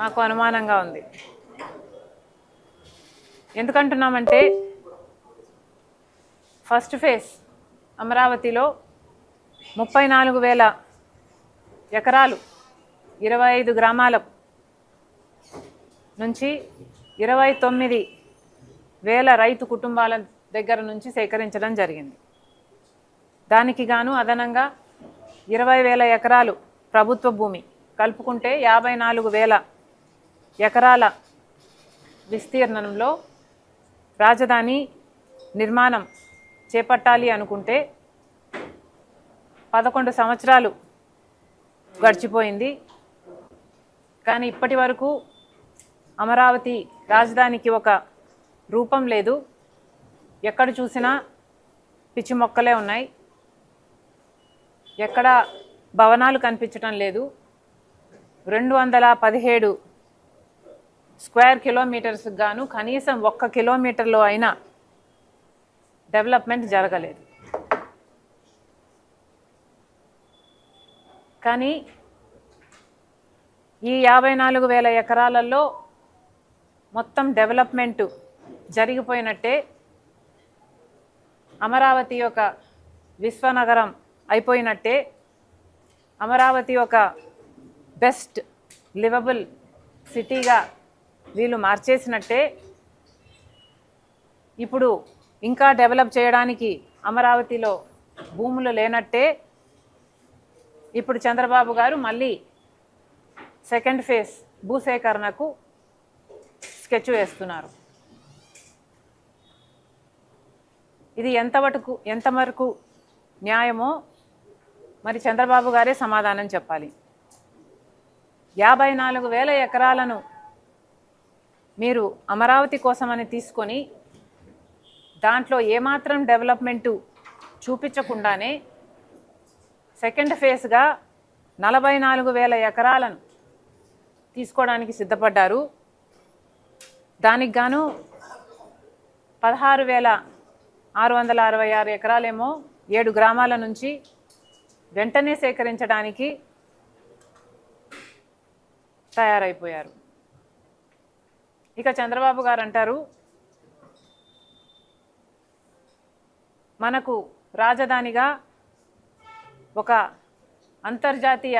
మాకు అనుమానంగా ఉంది. ఎందుకంటున్నామంటే ఫస్ట్ ఫేజ్ అమరావతిలో 34,000 ఎకరాలు 25 గ్రామాల నుంచి 29,000 రైతు కుటుంబాల దగ్గర నుంచి సేకరించడం జరిగింది. దానికి గాను అదనంగా 20,000 ఎకరాలు ప్రభుత్వ భూమి కలుపుకుంటే 54,000 ఎకరాల విస్తీర్ణంలో రాజధాని నిర్మాణం చేపట్టాలి అనుకుంటే 11 సంవత్సరాలు గడిచిపోయింది. కానీ ఇప్పటి వరకు అమరావతి రాజధానికి ఒక రూపం లేదు. ఎక్కడ చూసినా పిచ్చి మొక్కలే ఉన్నాయి. ఎక్కడ భవనాలు కనిపించడం లేదు. 217 స్క్వేర్ కిలోమీటర్స్ గాను కనీసం 1 కిలోమీటర్లో అయినా డెవలప్మెంట్ జరగలేదు. కానీ ఈ 54,000 ఎకరాలలో మొత్తం డెవలప్మెంట్ జరిగిపోయినట్టే. అమరావతి ఒక విశ్వనగరం అయిపోయినట్టే. అమరావతి ఒక బెస్ట్ లివబుల్ సిటీగా వీళ్ళు మార్చేసినట్టే. ఇప్పుడు ఇంకా డెవలప్ చేయడానికి అమరావతిలో భూములు లేనట్టే. ఇప్పుడు చంద్రబాబు గారు మళ్ళీ సెకండ్ ఫేజ్ భూసేకరణకు స్కెచ్ వేస్తున్నారు. ఇది ఎంతవరకు న్యాయమో మరి చంద్రబాబు గారే సమాధానం చెప్పాలి. 54,000 ఎకరాలను మీరు అమరావతి కోసమని తీసుకొని దాంట్లో ఏమాత్రం డెవలప్మెంటు చూపించకుండానే సెకండ్ ఫేజ్గా 44,000 ఎకరాలను తీసుకోవడానికి సిద్ధపడ్డారు. దానికి గాను 16,666 ఎకరాలేమో 7 గ్రామాల నుంచి వెంటనే సేకరించడానికి తయారైపోయారు. ఇక చంద్రబాబు గారు అంటారు, మనకు రాజధానిగా ఒక అంతర్జాతీయ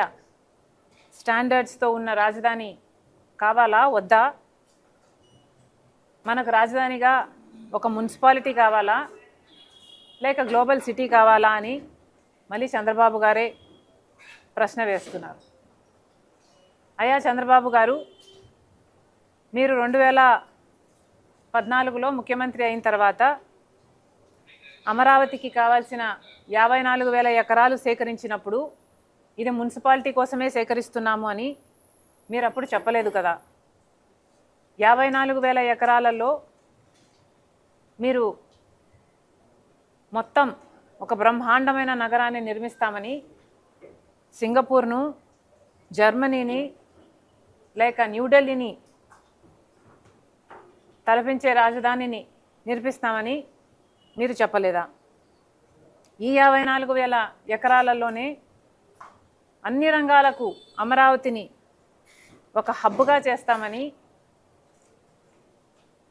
స్టాండర్డ్స్తో ఉన్న రాజధాని కావాలా వద్దా, మనకు రాజధానిగా ఒక మున్సిపాలిటీ కావాలా లేక గ్లోబల్ సిటీ కావాలా అని మళ్ళీ చంద్రబాబు గారే ప్రశ్న వేస్తున్నారు. అయ్యా చంద్రబాబు గారు, మీరు 2014లో ముఖ్యమంత్రి అయిన తర్వాత అమరావతికి కావాల్సిన 54,000 ఎకరాలు సేకరించినప్పుడు ఇది మున్సిపాలిటీ కోసమే సేకరిస్తున్నాము అని మీరు అప్పుడు చెప్పలేదు కదా. 54,000 ఎకరాలలో మీరు మొత్తం ఒక బ్రహ్మాండమైన నగరాన్ని నిర్మిస్తామని సింగపూర్ను, జర్మనీని లేక న్యూఢిల్లీని తలపించే రాజధానిని నిర్మిస్తామని మీరు చెప్పలేదా? ఈ 54,000 ఎకరాలలోనే అన్ని రంగాలకు అమరావతిని ఒక హబ్గా చేస్తామని,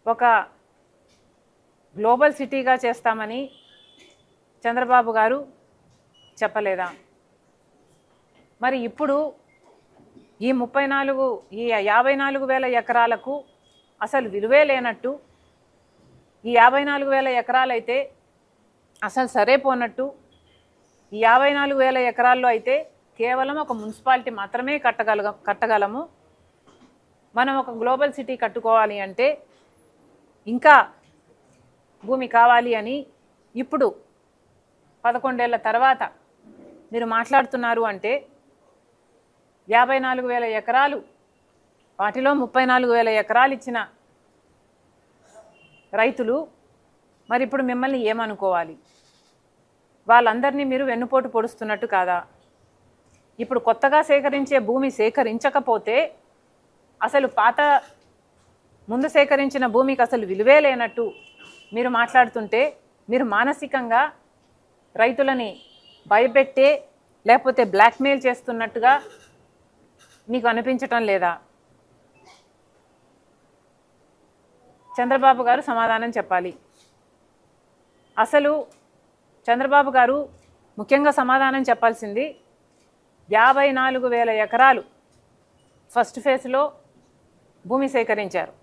ఒక గ్లోబల్ సిటీగా చేస్తామని చంద్రబాబు గారు చెప్పలేదా? మరి ఇప్పుడు ఈ 54,000 ఎకరాలకు అసలు విలువే లేనట్టు, ఈ 54,000 ఎకరాలైతే అసలు సరేపోనట్టు, ఈ 54,000 ఎకరాల్లో అయితే కేవలం ఒక మున్సిపాలిటీ మాత్రమే కట్టగలము, మనం ఒక గ్లోబల్ సిటీ కట్టుకోవాలి అంటే ఇంకా భూమి కావాలి అని ఇప్పుడు 11 ఏళ్ల తర్వాత మీరు మాట్లాడుతున్నారు అంటే 54,000 ఎకరాలు, వాటిలో 34,000 ఎకరాలు ఇచ్చిన రైతులు మరి ఇప్పుడు మిమ్మల్ని ఏమనుకోవాలి? వాళ్ళందరినీ మీరు వెన్నుపోటు పొడుస్తున్నట్టు కాదా? ఇప్పుడు కొత్తగా సేకరించే భూమి సేకరించకపోతే అసలు ముందు సేకరించిన భూమికి అసలు విలువే లేనట్టు మీరు మాట్లాడుతుంటే మీరు మానసికంగా రైతులని భయపెట్టే లేకపోతే బ్లాక్మెయిల్ చేస్తున్నట్టుగా మీకు అనిపించటం లేదా? చంద్రబాబు గారు సమాధానం చెప్పాలి. అసలు చంద్రబాబు గారు ముఖ్యంగా సమాధానం చెప్పాల్సింది 54,000 ఎకరాలు ఫస్ట్ ఫేజ్లో భూమి సేకరించారు.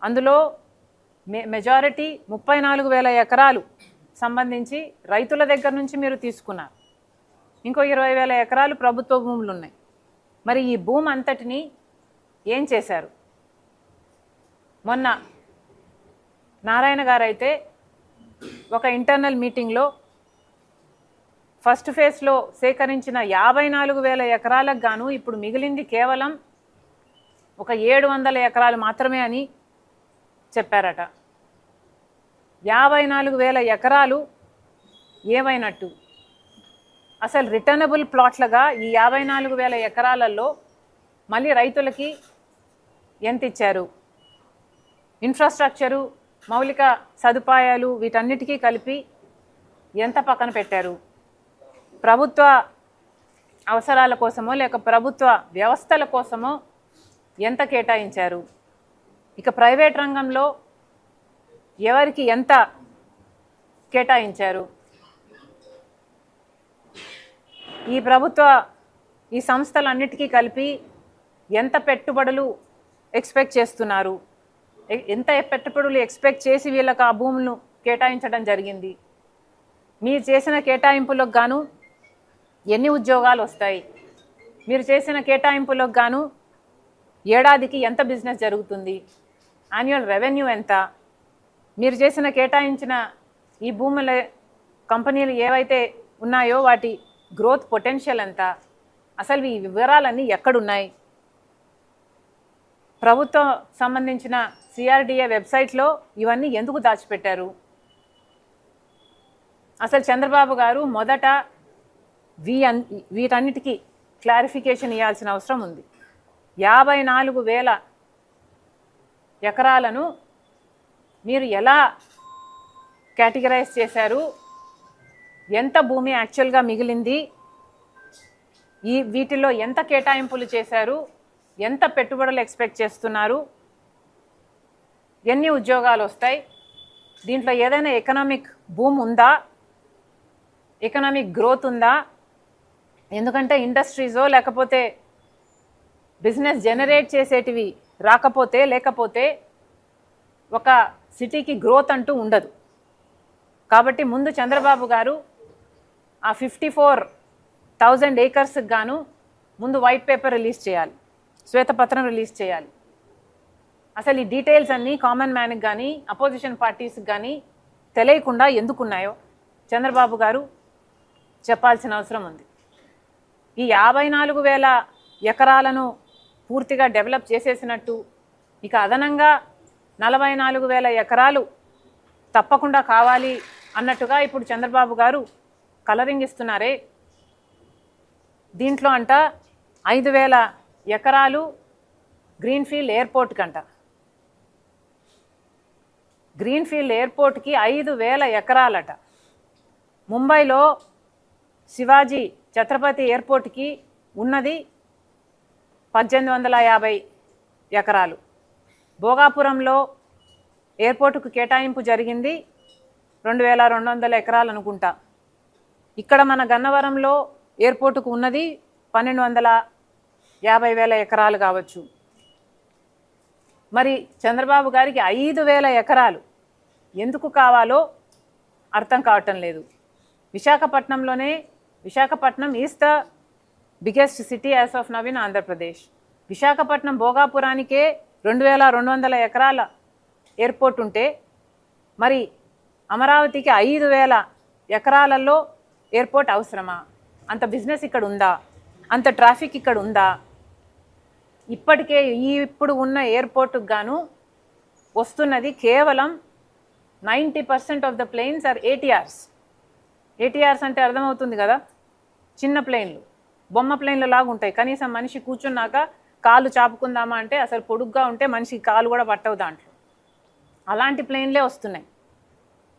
అందులో మెజారిటీ 34,000 ఎకరాలు సంబంధించి రైతుల దగ్గర నుంచి మీరు తీసుకున్నారు. ఇంకో 20,000 ఎకరాలు ప్రభుత్వ భూములు ఉన్నాయి. మరి ఈ భూమి అంతటిని ఏం చేశారు? మొన్న నారాయణ గారు అయితే ఒక ఇంటర్నల్ మీటింగ్లో ఫస్ట్ ఫేజ్లో సేకరించిన 54,000 ఎకరాలకు గాను ఇప్పుడు మిగిలింది కేవలం ఒక 700 ఎకరాలు మాత్రమే అని చెప్పారట. 54,000 ఎకరాలు ఏమైనట్టు? అసలు రిటర్నబుల్ ప్లాట్లుగా ఈ 54,000 ఎకరాలలో మళ్ళీ రైతులకి ఎంత ఇచ్చారు? ఇన్ఫ్రాస్ట్రక్చరు, మౌలిక సదుపాయాలు వీటన్నిటికీ కలిపి ఎంత పక్కన పెట్టారు? ప్రభుత్వ అవసరాల కోసమో లేక ప్రభుత్వ వ్యవస్థల కోసమో ఎంత కేటాయించారు? ఇక ప్రైవేట్ రంగంలో ఎవరికి ఎంత కేటాయించారు? ఈ సంస్థలన్నిటికీ కలిపి ఎంత పెట్టుబడులు ఎక్స్పెక్ట్ చేస్తున్నారు? ఎంత పెట్టుబడులు ఎక్స్పెక్ట్ చేసి వీళ్ళకి ఆ భూములను కేటాయించడం జరిగింది? మీరు చేసిన కేటాయింపులకు గాను ఎన్ని ఉద్యోగాలు వస్తాయి? మీరు చేసిన కేటాయింపులకు గాను ఏడాదికి ఎంత బిజినెస్ జరుగుతుంది? యాన్యువల్ రెవెన్యూ ఎంత? మీరు చేసిన కేటాయించిన ఈ భూముల కంపెనీలు ఏవైతే ఉన్నాయో వాటి గ్రోత్ పొటెన్షియల్ ఎంత? అసలు ఈ వివరాలన్నీ ఎక్కడున్నాయి? ప్రభుత్వం సంబంధించిన సిఆర్డిఏ వెబ్సైట్లో ఇవన్నీ ఎందుకు దాచిపెట్టారు? అసలు చంద్రబాబు గారు మొదట వీటన్నిటికీ క్లారిఫికేషన్ ఇవ్వాల్సిన అవసరం ఉంది. 54,000 ఎకరాలను మీరు ఎలా కేటగరైజ్ చేశారు? ఎంత భూమి యాక్చువల్గా మిగిలింది? వీటిలో ఎంత కేటాయింపులు చేశారు? ఎంత పెట్టుబడులు ఎక్స్పెక్ట్ చేస్తున్నారు? ఎన్ని ఉద్యోగాలు వస్తాయి? దీంట్లో ఏదైనా ఎకనామిక్ బూమ్ ఉందా? ఎకనామిక్ గ్రోత్ ఉందా? ఎందుకంటే ఇండస్ట్రీజో లేకపోతే బిజినెస్ జనరేట్ చేసేటివి లేకపోతే ఒక సిటీకి గ్రోత్ అంటూ ఉండదు. కాబట్టి ముందు చంద్రబాబు గారు ఆ 54,000 ఏకర్స్కి గాను ముందు వైట్ పేపర్ రిలీజ్ చేయాలి, శ్వేతపత్రం రిలీజ్ చేయాలి. అసలు ఈ డీటెయిల్స్ అన్నీ కామన్ మ్యాన్కి కానీ అపోజిషన్ పార్టీస్కి కానీ తెలియకుండా ఎందుకున్నాయో చంద్రబాబు గారు చెప్పాల్సిన అవసరం ఉంది. ఈ 54,000 ఎకరాలను పూర్తిగా డెవలప్ చేసేసినట్టు ఇక అదనంగా 44,000 ఎకరాలు తప్పకుండా కావాలి అన్నట్టుగా ఇప్పుడు చంద్రబాబు గారు కలరింగ్ ఇస్తున్నారే. దీంట్లో అంట 5,000 ఎకరాలు గ్రీన్ఫీల్డ్ ఎయిర్పోర్ట్ కంట. గ్రీన్ఫీల్డ్ ఎయిర్పోర్ట్కి 5,000 ఎకరాలట. ముంబైలో శివాజీ ఛత్రపతి ఎయిర్పోర్ట్కి ఉన్నది 1,850 ఎకరాలు. భోగాపురంలో ఎయిర్పోర్టుకు కేటాయింపు జరిగింది 2,200 ఎకరాలు అనుకుంటా. ఇక్కడ మన గన్నవరంలో ఎయిర్పోర్టుకు ఉన్నది 1,250,000 ఎకరాలు కావచ్చు. మరి చంద్రబాబు గారికి 5,000 ఎకరాలు ఎందుకు కావాలో అర్థం కావటం లేదు. Visakhapatnam is the biggest city as of now in Andhra Pradesh. Visakhapatnam భోగాపురానికే 2,200 ఎకరాల ఎయిర్పోర్ట్ ఉంటే మరి అమరావతికి 5,000 ఎకరాలలో ఎయిర్పోర్ట్ అవసరమా? అంత బిజినెస్ ఇక్కడ ఉందా? అంత ట్రాఫిక్ ఇక్కడ ఉందా? ఇప్పటికే ఇప్పుడు ఉన్న ఎయిర్పోర్టుకు గాను వస్తున్నది కేవలం 90% of the planes are ATRs. ATRs అంటే అర్థమవుతుంది కదా, చిన్న ప్లేన్లు, బొమ్మ ప్లేన్లు లాగా ఉంటాయి. కనీసం మనిషి కూర్చున్నాక కాలు చాపుకుందామా అంటే అసలు పొడుగ్గా ఉంటే మనిషికి కాలు కూడా పట్టవు దాంట్లో. అలాంటి ప్లేన్లే వస్తున్నాయి.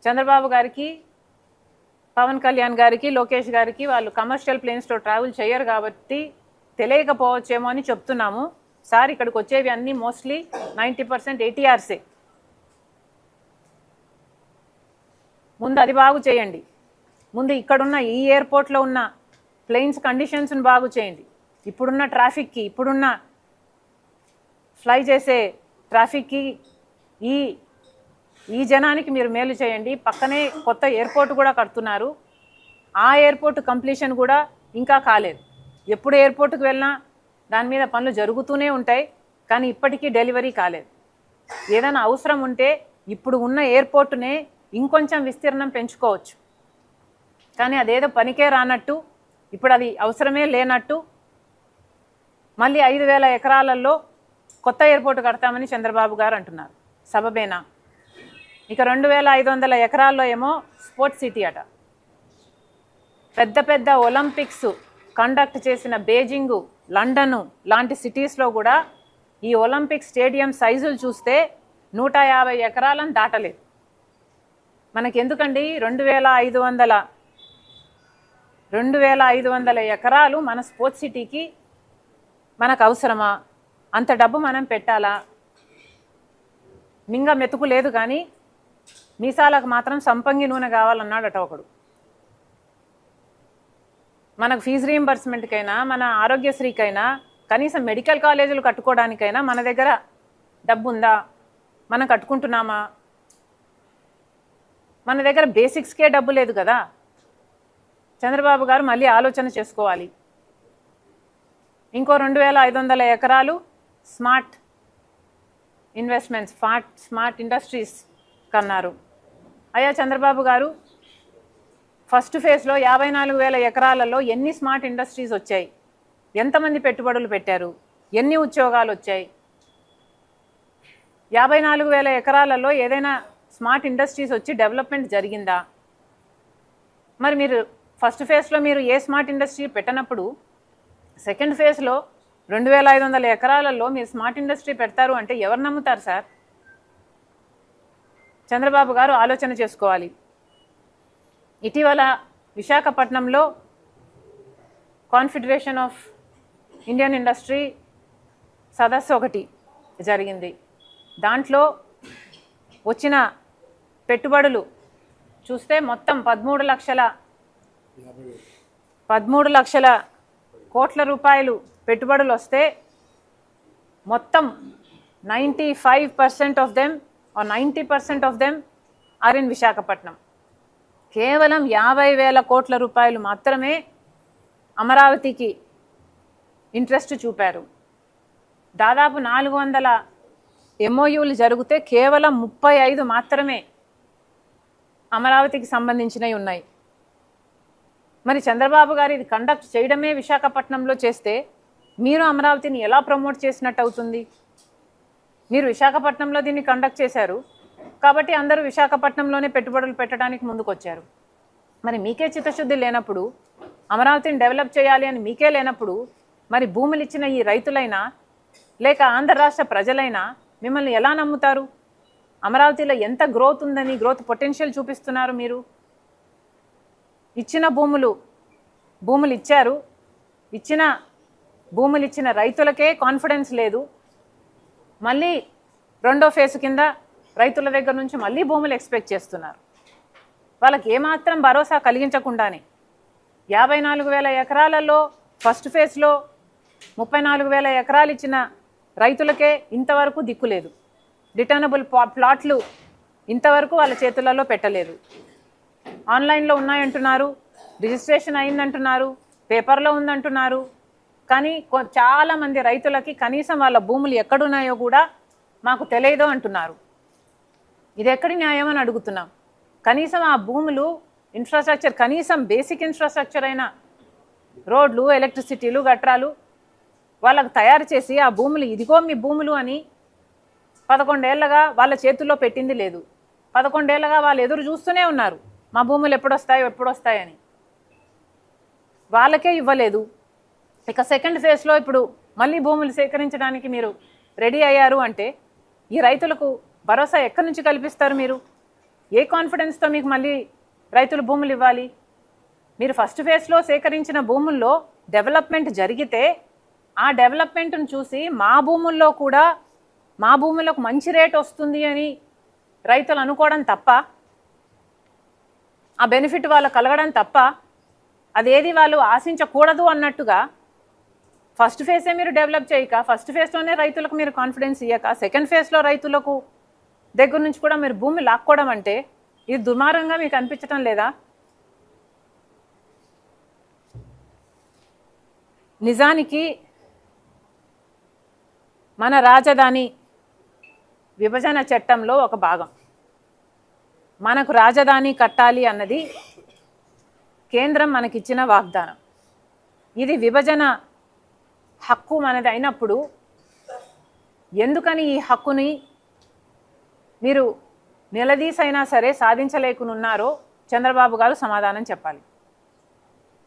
చంద్రబాబు గారికి, పవన్ కళ్యాణ్ గారికి, లోకేష్ గారికి వాళ్ళు కమర్షియల్ ప్లేన్స్లో ట్రావెల్ చేయరు కాబట్టి తెలియకపోవచ్చేమో అని చెప్తున్నాము. సార్ ఇక్కడికి వచ్చేవి అన్నీ మోస్ట్లీ 90% ATRsే. ముందు అది బాగు చేయండి. ముందు ఇక్కడున్న ఈ ఎయిర్పోర్ట్లో ఉన్న ప్లేన్స్ కండిషన్స్ని బాగు చేయండి. ఇప్పుడున్న ట్రాఫిక్కి, ఇప్పుడున్న ఫ్లై చేసే ట్రాఫిక్కి, ఈ ఈ జనానికి మీరు మేలు చేయండి. పక్కనే కొత్త ఎయిర్పోర్ట్ కూడా కడుతున్నారు. ఆ ఎయిర్పోర్ట్ కంప్లీషన్ కూడా ఇంకా కాలేదు. ఎప్పుడు ఎయిర్పోర్ట్కి వెళ్ళినా దాని మీద పనులు జరుగుతూనే ఉంటాయి, కానీ ఇప్పటికీ డెలివరీ కాలేదు. ఏదైనా అవసరం ఉంటే ఇప్పుడు ఉన్న ఎయిర్పోర్టునే ఇంకొంచెం విస్తీర్ణం పెంచుకోవచ్చు, కానీ అదేదో పనికే రానట్టు, ఇప్పుడు అది అవసరమే లేనట్టు మళ్ళీ 5,000 ఎకరాలలో కొత్త ఎయిర్పోర్ట్ కడతామని చంద్రబాబు గారు అంటున్నారు. సబబేనా? ఇక 2,500 ఎకరాల్లో ఏమో స్పోర్ట్స్ సిటీ అట. పెద్ద పెద్ద ఒలింపిక్స్ కండక్ట్ చేసిన బీజింగు, లండను లాంటి సిటీస్లో కూడా ఈ ఒలింపిక్ స్టేడియం సైజులు చూస్తే 150 ఎకరాలను దాటలేదు. మనకెందుకండి 2,500 ఎకరాలు మన స్పోర్ట్స్ సిటీకి మనకు అవసరమా? అంత డబ్బు మనం పెట్టాలా? మింగ మెతుకు లేదు, కానీ మీసాలకు మాత్రం సంపంగి నూనె కావాలన్నాడట ఒకడు. మనకు ఫీజు రీయింబర్స్మెంట్కైనా, మన ఆరోగ్యశ్రీకైనా, కనీసం మెడికల్ కాలేజీలు కట్టుకోవడానికైనా మన దగ్గర డబ్బు ఉందా? మనం కట్టుకుంటున్నామా? మన దగ్గర బేసిక్స్కే డబ్బు లేదు కదా. చంద్రబాబు గారు మళ్ళీ ఆలోచన చేసుకోవాలి. ఇంకో 2,500 ఎకరాలు స్మార్ట్ ఇన్వెస్ట్మెంట్స్, స్మార్ట్ ఇండస్ట్రీస్ కన్నారు. అయ్యా చంద్రబాబు గారు, ఫస్ట్ ఫేజ్లో 54,000 ఎకరాలలో ఎన్ని స్మార్ట్ ఇండస్ట్రీస్ వచ్చాయి? ఎంతమంది పెట్టుబడులు పెట్టారు? ఎన్ని ఉద్యోగాలు వచ్చాయి? 54,000 ఎకరాలలో ఏదైనా స్మార్ట్ ఇండస్ట్రీస్ వచ్చి డెవలప్మెంట్ జరిగిందా? మరి మీరు ఫస్ట్ ఫేజ్లో మీరు ఏ స్మార్ట్ ఇండస్ట్రీ పెట్టనప్పుడు సెకండ్ ఫేజ్లో 2,500 ఎకరాలలో మీరు స్మార్ట్ ఇండస్ట్రీ పెడతారు అంటే ఎవరు నమ్ముతారు సార్? చంద్రబాబు గారు ఆలోచన చేసుకోవాలి. ఇటీవల విశాఖపట్నంలో కాన్ఫెడరేషన్ ఆఫ్ ఇండియన్ ఇండస్ట్రీ సదస్సు ఒకటి జరిగింది. దాంట్లో వచ్చిన పెట్టుబడులు చూస్తే మొత్తం 13 లక్షల కోట్ల రూపాయలు పెట్టుబడులు వస్తే మొత్తం 95% of them or 90% of them are in Visakhapatnam. కేవలం 50,000 కోట్ల రూపాయలు మాత్రమే అమరావతికి ఇంట్రెస్ట్ చూపారు. దాదాపు 400 MOUలు జరిగితే కేవలం 35 మాత్రమే అమరావతికి సంబంధించినవి ఉన్నాయి. మరి చంద్రబాబు గారు ఇది కండక్ట్ చేయడమే విశాఖపట్నంలో చేస్తే మీరు అమరావతిని ఎలా ప్రమోట్ చేసినట్టు అవుతుంది? మీరు విశాఖపట్నంలో దీన్ని కండక్ట్ చేశారు కాబట్టి అందరూ విశాఖపట్నంలోనే పెట్టుబడులు పెట్టడానికి ముందుకొచ్చారు. మరి మీకే చిత్తశుద్ధి లేనప్పుడు, అమరావతిని డెవలప్ చేయాలి అని మీకే లేనప్పుడు, మరి భూములు ఇచ్చిన ఈ రైతులైనా లేక ఆంధ్ర రాష్ట్ర ప్రజలైనా మిమ్మల్ని ఎలా నమ్ముతారు? అమరావతిలో ఎంత గ్రోత్ ఉందని, గ్రోత్ పొటెన్షియల్ చూపిస్తున్నారు మీరు. ఇచ్చిన భూములు ఇచ్చారు, ఇచ్చిన భూములు ఇచ్చిన రైతులకే కాన్ఫిడెన్స్ లేదు. మళ్ళీ రెండో ఫేజ్ కింద రైతుల దగ్గర నుంచి మళ్ళీ భూములు ఎక్స్పెక్ట్ చేస్తున్నారు. వాళ్ళకి ఏమాత్రం భరోసా కలిగించకుండానే 54,000 ఎకరాలలో ఫస్ట్ ఫేజ్లో 34,000 ఎకరాలు ఇచ్చిన రైతులకే ఇంతవరకు దిక్కులేదు. రిటర్నబుల్ ప్లాట్లు ఇంతవరకు వాళ్ళ చేతులలో పెట్టలేదు. ఆన్లైన్లో ఉన్నాయంటున్నారు, రిజిస్ట్రేషన్ అయిందంటున్నారు, పేపర్లో ఉందంటున్నారు, కానీ చాలామంది రైతులకి కనీసం వాళ్ళ భూములు ఎక్కడున్నాయో కూడా మాకు తెలియదు అంటున్నారు. ఇది ఎక్కడి న్యాయం అని అడుగుతున్నాం. కనీసం ఆ భూములు ఇన్ఫ్రాస్ట్రక్చర్, కనీసం బేసిక్ ఇన్ఫ్రాస్ట్రక్చర్ అయిన రోడ్లు, ఎలక్ట్రిసిటీలు, గట్రాలు వాళ్ళకు తయారు చేసి ఆ భూములు ఇదిగో మీ భూములు అని 11 ఏళ్ళగా వాళ్ళ చేతుల్లో పెట్టింది లేదు. 11 ఏళ్ళగా వాళ్ళు ఎదురు చూస్తూనే ఉన్నారు, మా భూములు ఎప్పుడొస్తాయని. వాళ్ళకే ఇవ్వలేదు. ఇక సెకండ్ ఫేజ్లో ఇప్పుడు మళ్ళీ భూములు సేకరించడానికి మీరు రెడీ అయ్యారు అంటే ఈ రైతులకు భరోసా ఎక్కడి నుంచి కల్పిస్తారు మీరు? ఏ కాన్ఫిడెన్స్తో మీకు మళ్ళీ రైతులు భూములు ఇవ్వాలి? మీరు ఫస్ట్ ఫేజ్లో సేకరించిన భూముల్లో డెవలప్మెంట్ జరిగితే ఆ డెవలప్మెంట్ను చూసి మా భూములకు మంచి రేట్ వస్తుంది అని రైతులు అనుకోవడం తప్ప, ఆ బెనిఫిట్ వాళ్ళకు కలగడం తప్ప అదేది వాళ్ళు ఆశించకూడదు అన్నట్టుగా ఫస్ట్ ఫేజే మీరు డెవలప్ చేయక, ఫస్ట్ ఫేజ్లోనే రైతులకు మీరు కాన్ఫిడెన్స్ ఇవ్వక, సెకండ్ ఫేజ్లో రైతులకు దగ్గర నుంచి కూడా మీరు భూమి లాక్కోవడం అంటే ఇది దుర్మార్గంగా మీకు అనిపించటం లేదా? నిజానికి మన రాజధాని విభజన చట్టంలో ఒక భాగం. మనకు రాజధాని కట్టాలి అన్నది కేంద్రం మనకిచ్చిన వాగ్దానం. ఇది విభజన హక్కు మనది అయినప్పుడు ఎందుకని ఈ హక్కుని మీరు నిలదీసైనా సరే సాధించలేకున్నారో చంద్రబాబు గారు సమాధానం చెప్పాలి.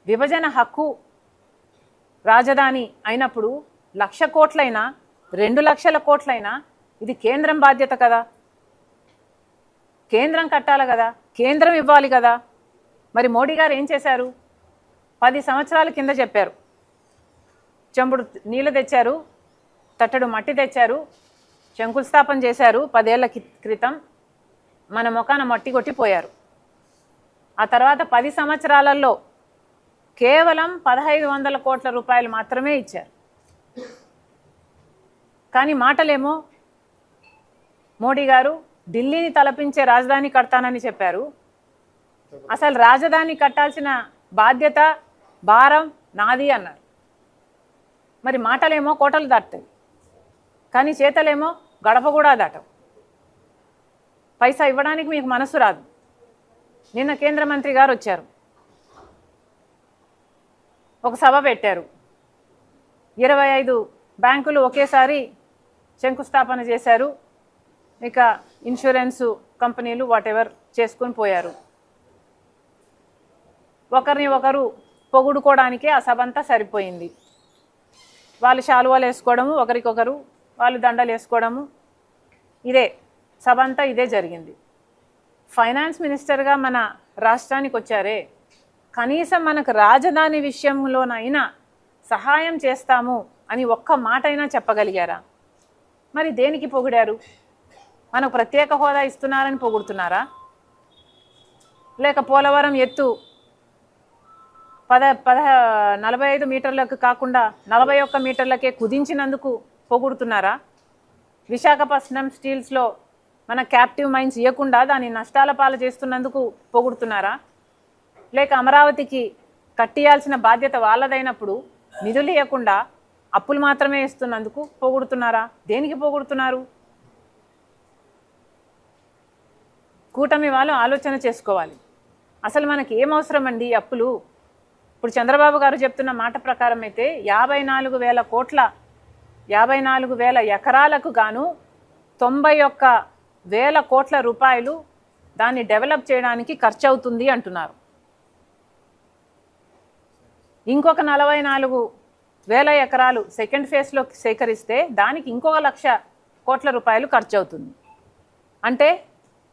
విభజన హక్కు రాజధాని అయినప్పుడు 1,00,000 కోట్లైనా 2,00,000 కోట్లైనా ఇది కేంద్రం బాధ్యత కదా, కేంద్రం కట్టాలి కదా, కేంద్రం ఇవ్వాలి కదా. మరి మోడీ గారు ఏం చేశారు? 10 సంవత్సరాల కింద చెప్పారు, చెంబుడు నీళ్ళు తెచ్చారు, తట్టడు మట్టి తెచ్చారు, శంకుస్థాపన చేశారు 10 ఏళ్ల క్రితం, మన మొఖాన మట్టి కొట్టిపోయారు. ఆ తర్వాత 10 సంవత్సరాలలో కేవలం 1,500 కోట్ల రూపాయలు మాత్రమే ఇచ్చారు. కానీ మాటలేమో మోడీ గారు ఢిల్లీని తలపించే రాజధాని కడతానని చెప్పారు. అసలు రాజధాని కట్టాల్సిన బాధ్యత భారం నాది అన్నారు. మరి మాటలేమో కోటలు దాటుతాయి, కానీ చేతలేమో గడప కూడా దాటవు. పైసా ఇవ్వడానికి మీకు మనసు రాదు. నిన్న కేంద్ర మంత్రి గారు వచ్చారు, ఒక సభ పెట్టారు. 25 బ్యాంకులు ఒకేసారి శంకుస్థాపన చేశారు. ఇక ఇన్సూరెన్సు కంపెనీలు వాటెవర్ చేసుకుని పోయారు. ఒకరిని ఒకరు పొగుడుకోవడానికే ఆ సభ అంతా సరిపోయింది. వాళ్ళు శాలువాలు వేసుకోవడము, ఒకరికొకరు వాళ్ళు దండలు వేసుకోవడము, ఇదే సభ అంతా ఇదే జరిగింది. ఫైనాన్స్ మినిస్టర్గా మన రాష్ట్రానికి వచ్చారే, కనీసం మనకు రాజధాని విషయంలోనైనా సహాయం చేస్తాము అని ఒక్క మాట అయినా చెప్పగలిగారా? మరి దేనికి పొగిడారు? మనకు ప్రత్యేక హోదా ఇస్తున్నారని పొగుడుతున్నారా? లేక పోలవరం ఎత్తు 45 మీటర్లకు కాకుండా 41 మీటర్లకే కుదించినందుకు పొగుడుతున్నారా? విశాఖపట్నం స్టీల్స్లో మన క్యాప్టివ్ మైన్స్ ఇవ్వకుండా దాన్ని నష్టాల పాలు చేస్తున్నందుకు పొగుడుతున్నారా? లేక అమరావతికి కట్టియాల్సిన బాధ్యత వాళ్ళదైనప్పుడు నిధులు ఇవ్వకుండా అప్పులు మాత్రమే ఇస్తున్నందుకు పొగుడుతున్నారా? దేనికి పొగుడుతున్నారు? కూటమి వాళ్ళు ఆలోచన చేసుకోవాలి. అసలు మనకి ఏం అవసరం అండి అప్పులు? ఇప్పుడు చంద్రబాబు గారు చెప్తున్న మాట ప్రకారం అయితే 54,000 ఎకరాలకు గాను 91,000 కోట్ల రూపాయలు దాన్ని డెవలప్ చేయడానికి ఖర్చు అవుతుంది అంటున్నారు. ఇంకొక 44,000 ఎకరాలు సెకండ్ ఫేజ్లో సేకరిస్తే దానికి ఇంకొక 1,00,000 కోట్ల రూపాయలు ఖర్చు అవుతుంది. అంటే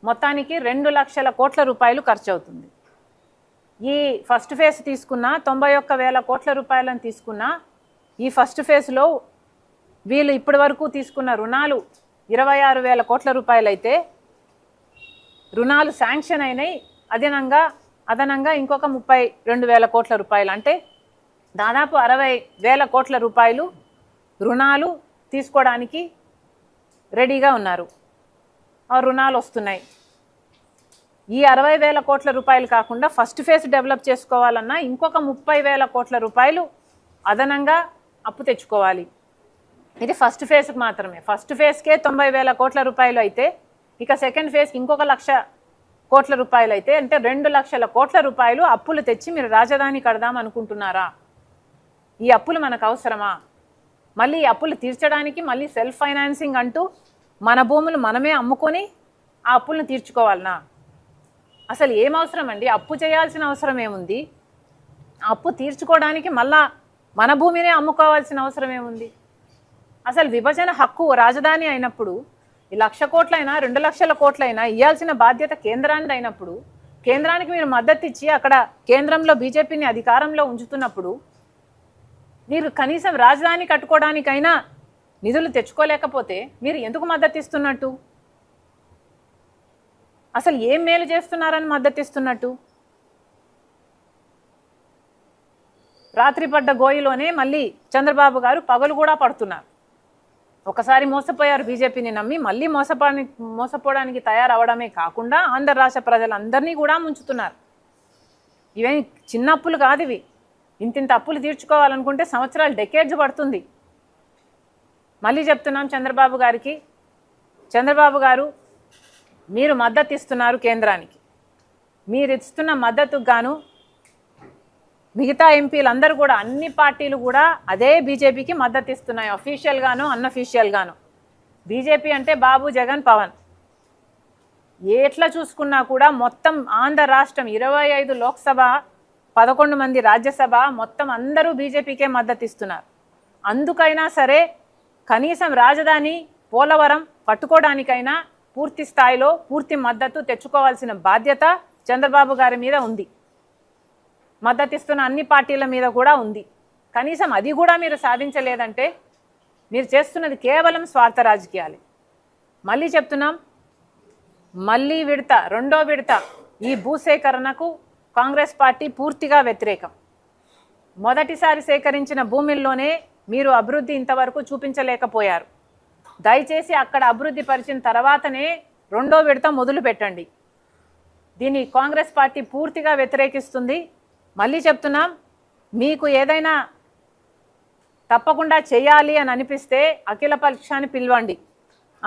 మొత్తానికి 2,00,000 కోట్ల రూపాయలు ఖర్చు అవుతుంది. ఈ ఫస్ట్ ఫేజ్ తీసుకున్న 91,000 కోట్ల రూపాయలను తీసుకున్న ఈ ఫస్ట్ ఫేజ్లో వీళ్ళు ఇప్పటి వరకు తీసుకున్న రుణాలు 26,000 కోట్ల రూపాయలు అయితే రుణాలు శాంక్షన్ అయినాయి. అదనంగా ఇంకొక 32,000 కోట్ల రూపాయలు, అంటే దాదాపు 60,000 కోట్ల రూపాయలు రుణాలు తీసుకోవడానికి రెడీగా ఉన్నారు. ఆ రుణాలు వస్తున్నాయి. ఈ 60,000 కోట్ల రూపాయలు కాకుండా ఫస్ట్ ఫేజ్ డెవలప్ చేసుకోవాలన్నా ఇంకొక 30,000 కోట్ల రూపాయలు అదనంగా అప్పు తెచ్చుకోవాలి. ఇది ఫస్ట్ ఫేజ్కి మాత్రమే. ఫస్ట్ ఫేజ్కే 90,000 కోట్ల రూపాయలు అయితే ఇక సెకండ్ ఫేజ్కి ఇంకొక 1,00,000 కోట్ల రూపాయలు అయితే అంటే 2,00,000 కోట్ల రూపాయలు అప్పులు తెచ్చి మీరు రాజధాని కడదాం అనుకుంటున్నారా? ఈ అప్పులు మనకు అవసరమా? మళ్ళీ ఈ అప్పులు తీర్చడానికి మళ్ళీ సెల్ఫ్ ఫైనాన్సింగ్ అంటూ మన భూములు మనమే అమ్ముకొని ఆ అప్పులను తీర్చుకోవాలనా? అసలు ఏం అవసరం అండి? అప్పు చేయాల్సిన అవసరం ఏముంది? అప్పు తీర్చుకోవడానికి మళ్ళా మన భూమినే అమ్ముకోవాల్సిన అవసరం ఏముంది? అసలు విభజన హక్కు రాజధాని అయినప్పుడు 1,00,000 కోట్లైనా 2,00,000 కోట్లైనా ఇవ్వాల్సిన బాధ్యత కేంద్రానికి అయినప్పుడు కేంద్రానికి మీరు మద్దతు ఇచ్చి అక్కడ కేంద్రంలో బీజేపీని అధికారంలో ఉంచుతున్నప్పుడు మీరు కనీసం రాజధాని కట్టుకోవడానికైనా నిధులు తెచ్చుకోలేకపోతే మీరు ఎందుకు మద్దతు ఇస్తున్నట్టు? అసలు ఏం మేలు చేస్తున్నారని మద్దతు ఇస్తున్నట్టు? రాత్రి పడ్డ గోయిలోనే మళ్ళీ చంద్రబాబు గారు పగలు కూడా పడుతున్నారు. ఒకసారి మోసపోయారు బీజేపీని నమ్మి, మళ్ళీ మోసపోవడానికి తయారవడమే కాకుండా ఆంధ్ర రాష్ట్ర ప్రజలందరినీ కూడా ముంచుతున్నారు. ఇవేం చిన్న అప్పులు కాదు ఇవి. ఇంతింత అప్పులు తీర్చుకోవాలనుకుంటే సంవత్సరాలు, డెకేడ్స్ పడుతుంది. మళ్ళీ చెప్తున్నాం చంద్రబాబు గారికి, చంద్రబాబు గారు మీరు మద్దతు ఇస్తున్నారు కేంద్రానికి. మీరు ఇస్తున్న మద్దతుకు గాను మిగతా ఎంపీలందరూ కూడా, అన్ని పార్టీలు కూడా అదే బీజేపీకి మద్దతు ఇస్తున్నాయి, అఫీషియల్గాను అన్అఫీషియల్గాను. బీజేపీ అంటే బాబు, జగన్, పవన్. ఎట్లా చూసుకున్నా కూడా మొత్తం ఆంధ్ర రాష్ట్రం 25 లోక్సభ, 11 మంది రాజ్యసభ, మొత్తం అందరూ బీజేపీకే మద్దతు ఇస్తున్నారు. అందుకైనా సరే కనీసం రాజధాని పోలవరం పట్టుకోవడానికైనా పూర్తి స్థాయిలో పూర్తి మద్దతు తెచ్చుకోవాల్సిన బాధ్యత చంద్రబాబు గారి మీద ఉంది. మద్దతు ఇస్తున్న అన్ని పార్టీల మీద కూడా ఉంది. కనీసం అది కూడా మీరు సాధించలేదంటే మీరు చేస్తున్నది కేవలం స్వార్థ రాజకీయాలే. మళ్ళీ చెప్తున్నాం, మళ్ళీ విడత, రెండో విడత ఈ భూసేకరణకు కాంగ్రెస్ పార్టీ పూర్తిగా వ్యతిరేకం. మొదటిసారి సేకరించిన భూముల్లోనే మీరు అభివృద్ధి ఇంతవరకు చూపించలేకపోయారు. దయచేసి అక్కడ అభివృద్ధి పరిచిన తర్వాతనే రెండో విడత మొదలు పెట్టండి. దీన్ని కాంగ్రెస్ పార్టీ పూర్తిగా వ్యతిరేకిస్తుంది. మళ్ళీ చెప్తున్నాం, మీకు ఏదైనా తప్పకుండా చేయాలి అని అనిపిస్తే అఖిల పక్షాన్ని పిలవండి,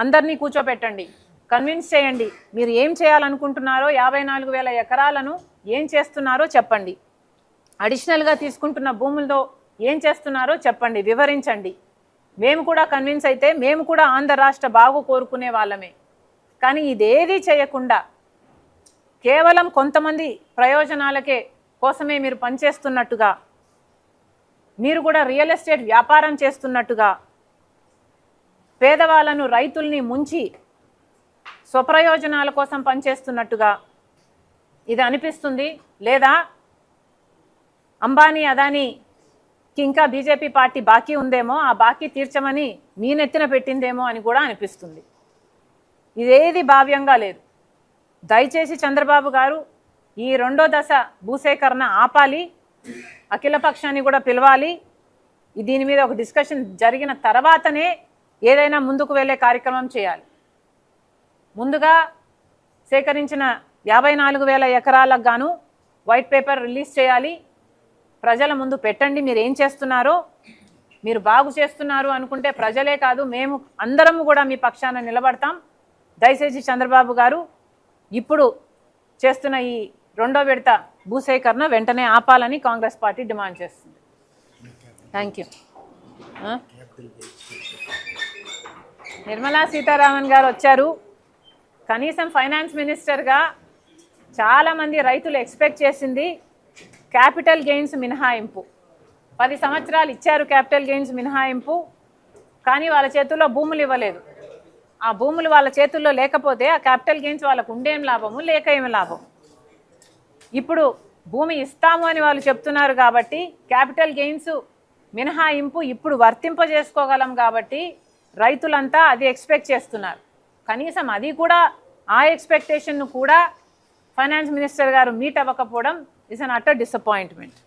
అందరినీ కూర్చోపెట్టండి, కన్విన్స్ చేయండి. మీరు ఏం చేయాలనుకుంటున్నారో, 54,000 ఎకరాలను ఏం చేస్తున్నారో చెప్పండి. అడిషనల్గా తీసుకుంటున్న భూములతో ఏం చేస్తున్నారో చెప్పండి, వివరించండి. మేము కూడా కన్విన్స్ అయితే మేము కూడా ఆంధ్ర రాష్ట్ర బాగు కోరుకునే వాళ్ళమే. కానీ ఇదేదీ చేయకుండా కేవలం కొంతమంది ప్రయోజనాలకే కోసమే మీరు పనిచేస్తున్నట్టుగా, మీరు కూడా రియల్ ఎస్టేట్ వ్యాపారం చేస్తున్నట్టుగా, పేదవాళ్ళను, రైతుల్ని ముంచి స్వప్రయోజనాల కోసం పనిచేస్తున్నట్టుగా ఇది అనిపిస్తుంది. లేదా అంబానీ, అదానీకి ఇంకా బీజేపీ పార్టీ బాకీ ఉందేమో, ఆ బాకీ తీర్చమని మీ నెత్తిన పెట్టిందేమో అని కూడా అనిపిస్తుంది. ఇదేది భావ్యంగా లేదు. దయచేసి చంద్రబాబు గారు ఈ రెండో దశ భూసేకరణ ఆపాలి, అఖిల పక్షాన్ని కూడా పిలవాలి. దీని మీద ఒక డిస్కషన్ జరిగిన తర్వాతనే ఏదైనా ముందుకు వెళ్ళే కార్యక్రమం చేయాలి. ముందుగా సేకరించిన 54,000 ఎకరాలకు గాను వైట్ పేపర్ రిలీజ్ చేయాలి, ప్రజల ముందు పెట్టండి. మీరు ఏం చేస్తున్నారో, మీరు బాగు చేస్తున్నారు అనుకుంటే ప్రజలే కాదు మేము అందరము కూడా మీ పక్షాన నిలబడతాం. దయచేసి చంద్రబాబు గారు ఇప్పుడు చేస్తున్న ఈ రెండో విడత భూసేకరణ వెంటనే ఆపాలని కాంగ్రెస్ పార్టీ డిమాండ్ చేస్తుంది. Thank you. నిర్మలా సీతారామన్ గారు వచ్చారు. కనీసం ఫైనాన్స్ మినిస్టర్గా చాలామంది రైతులు ఎక్స్పెక్ట్ చేసింది క్యాపిటల్ గెయిన్స్ మినహాయింపు. 10 సంవత్సరాలు ఇచ్చారు క్యాపిటల్ గెయిన్స్ మినహాయింపు, కానీ వాళ్ళ చేతుల్లో భూములు ఇవ్వలేదు. ఆ భూములు వాళ్ళ చేతుల్లో లేకపోతే ఆ క్యాపిటల్ గెయిన్స్ వాళ్ళకు ఉండేం లాభము, లేక ఏమి లాభం. ఇప్పుడు భూమి ఇస్తాము అని వాళ్ళు చెప్తున్నారు కాబట్టి క్యాపిటల్ గెయిన్స్ మినహాయింపు ఇప్పుడు వర్తింపజేసుకోగలం కాబట్టి రైతులంతా అది ఎక్స్పెక్ట్ చేస్తున్నారు. కనీసం అది కూడా, ఆ ఎక్స్పెక్టేషన్ను కూడా ఫైనాన్స్ మినిస్టర్ గారు మీట్ అవ్వకపోవడం ఇస్ అన్ అటర్ డిసప్పాయింట్మెంట్.